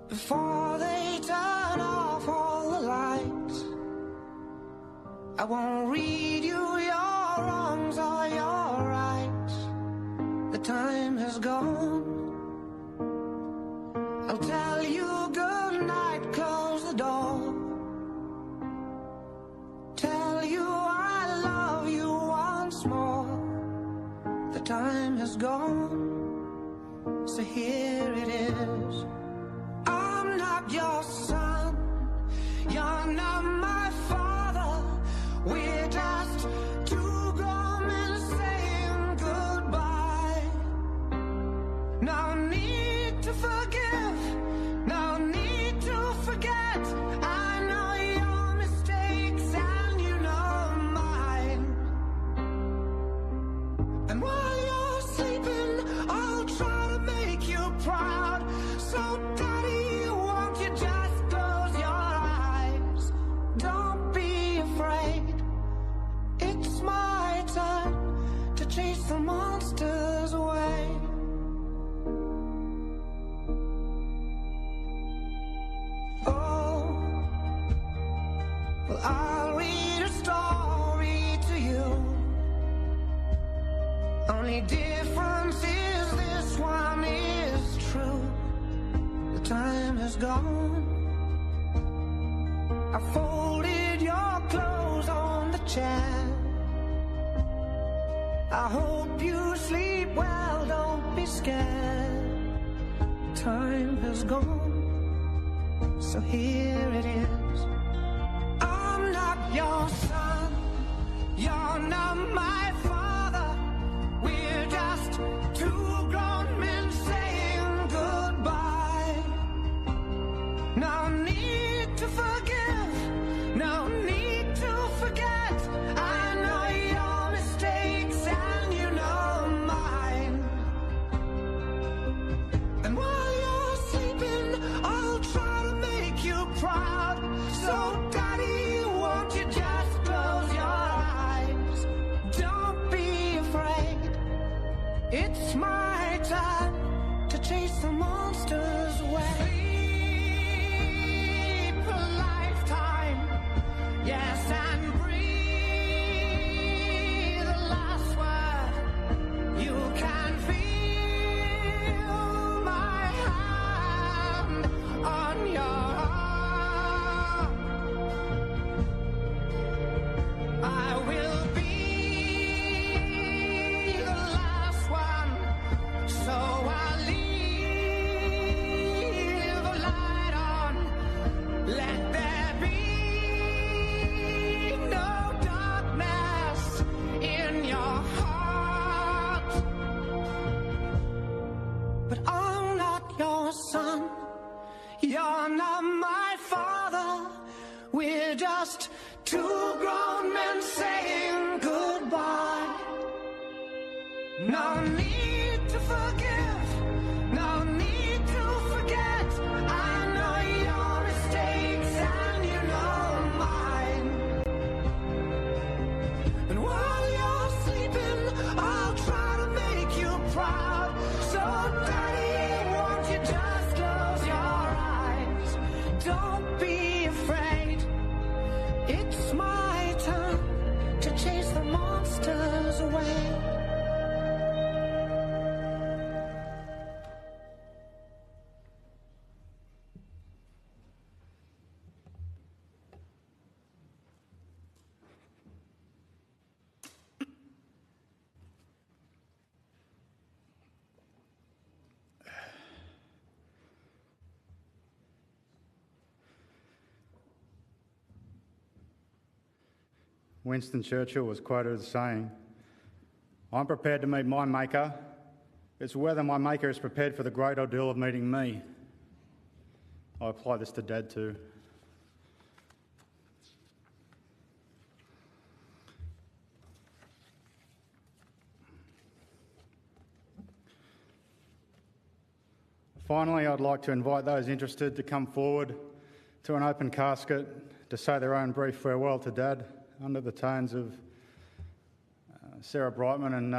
Before they turn off all the lights, I won't read you your wrongs or your rights. The time has gone. I'll tell you good night, close the door. Tell you I love you once more. The time has gone, so here it is. I'm not your son, you're not my father. We're just two grown men saying goodbye. No need to forgive, no need to forget. I know your mistakes and you know mine. And while you're sleeping, I'll try to make you proud. So Daddy, won't you just close your eyes? Don't be afraid. It's my time to chase the monsters away. Oh, well, I'll read a story to you. Only difference is this one is true. The time has gone. I folded your clothes on the chair. I hope you sleep well, don't be scared. Time has gone, so here it is. I'm not your son, you're not my father. We're just two grown men saying goodbye. No need to forgive, no need to forget. I know your mistakes and you know mine. And while you're sleeping, I'll try to make you proud. So Daddy, won't you just close your eyes? Don't be afraid. It's my time to chase the monsters away. Sleep a lifetime, yes, and breathe the last word. You can feel my hand on your arm. I will be the last one, so I'll leave a light on. Let there be no No need to forgive, no need to forget. I know your mistakes and you know mine. And while you're sleeping, I'll try to make you proud. So Daddy, won't you just close your eyes? Don't be afraid. It's my turn to chase the monsters away. Winston Churchill was quoted as saying, "I'm prepared to meet my maker. It's whether my maker is prepared for the great ordeal of meeting me." I apply this to Dad too. Finally, I'd like to invite those interested to come forward to an open casket to say their own brief farewell to Dad under the tones of Sarah Brightman and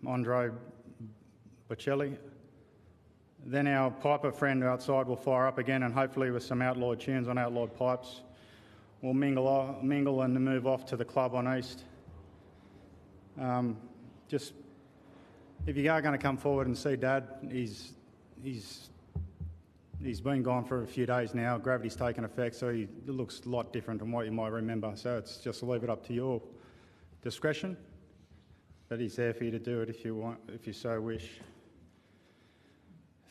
Andre Bocelli. Then our piper friend outside will fire up again, and hopefully with some outlawed tunes on outlawed pipes, we'll mingle and move off to the club on East. Just, if you are going to come forward and see Dad, he's been gone for a few days now. Gravity's taken effect, so he looks a lot different from what you might remember. So it's just leave it up to your discretion. But he's there for you to do it if you want, if you so wish.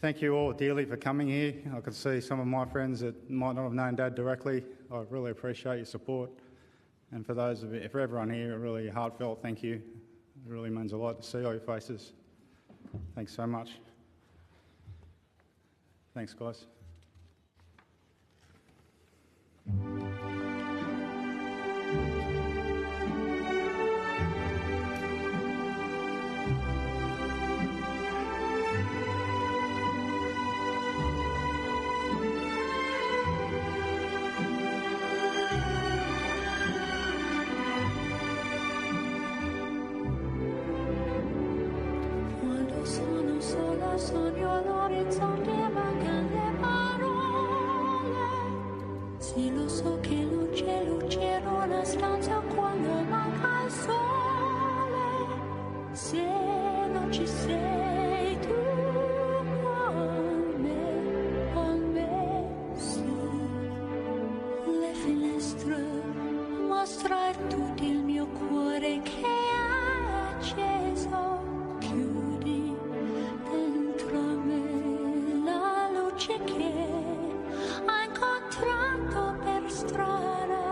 Thank you all dearly for coming here. I could see some of my friends that might not have known Dad directly. I really appreciate your support. And for those of you, for everyone here, a really heartfelt thank you. It really means a lot to see all your faces. Thanks so much. Thanks, guys. Quando sono sola sogno l'orizzonte, mancano le parole. Sì, lo so che luce in una stanza quando manca il sole. Se non ci sei tu con me, sì. Le finestre mostra tutto il mio cuore che è acceso. Chiudi dentro me la luce che ho incontrato per strada.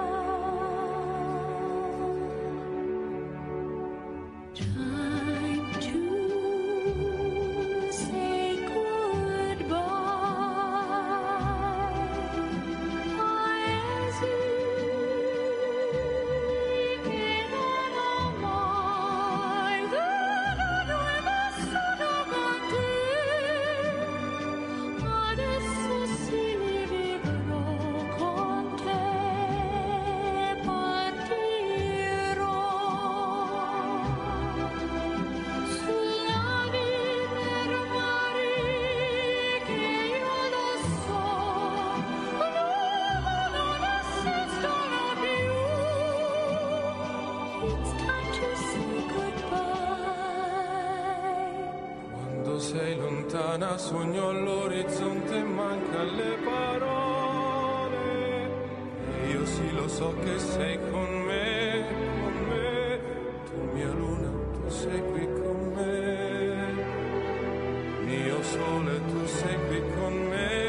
Time to say goodbye. Paesi che non ho mai veduto e vissuto con te. Adesso sì li vivrò con te. Partirò sulla vita per mari che io lo so, non esistono più. It's time to say goodbye. Quando sei lontana sogno all'orizzonte, manca le parole. E io sì lo so che sei con me, tu mia luna, tu sei qui con me. Mio sole, tu sei qui con me.